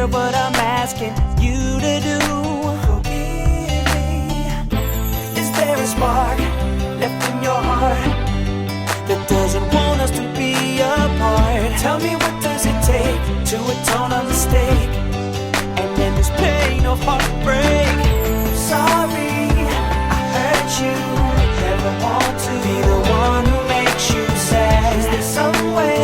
deserve what I'm asking you to do. Forgive me. Is there a spark left in your heart that doesn't want us to be apart? Tell me, what does it take to atone a mistake and then this pain of heartbreak? I'm sorry I hurt you. Never want to be the one who makes you sad. Is there some way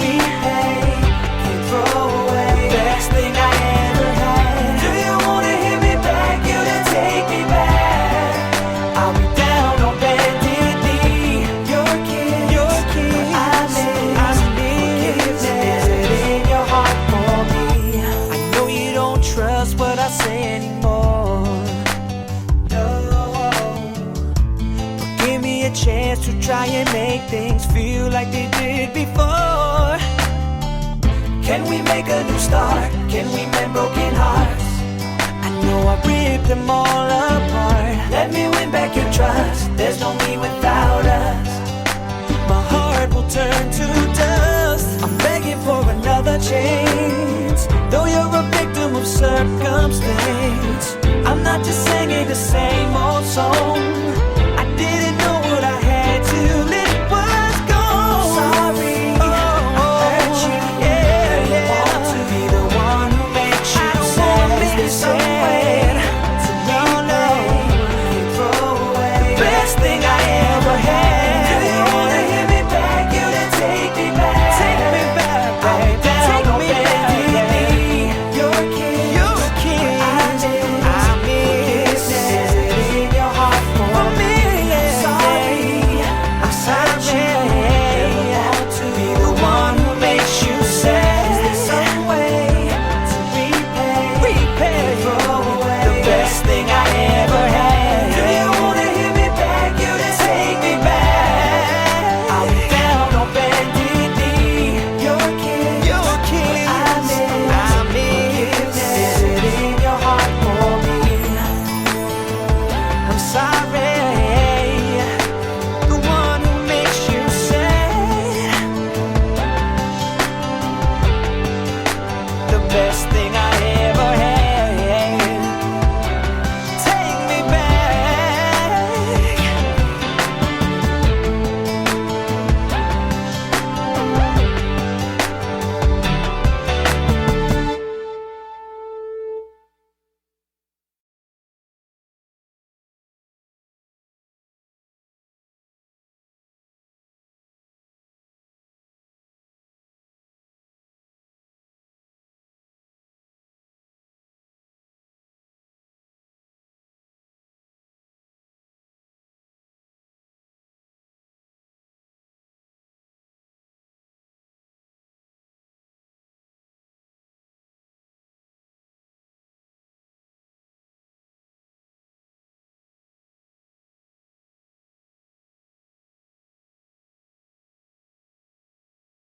we can throw away the best thing I ever had? Do you wanna hear me beg you to take me back? I'll be down on bended knee. Your kiss, I need forgiveness. Is it in your heart for me? I know you don't trust what I say anymore. No, but give me a chance to try and make things feel like they did before. Can we make a new start? Can we mend broken hearts? I know I ripped them all apart. Let me win back your trust. There's no me without us. My heart will turn to dust. I'm begging for another chance. Though you're a victim of circumstance, I'm not just singing the same old song.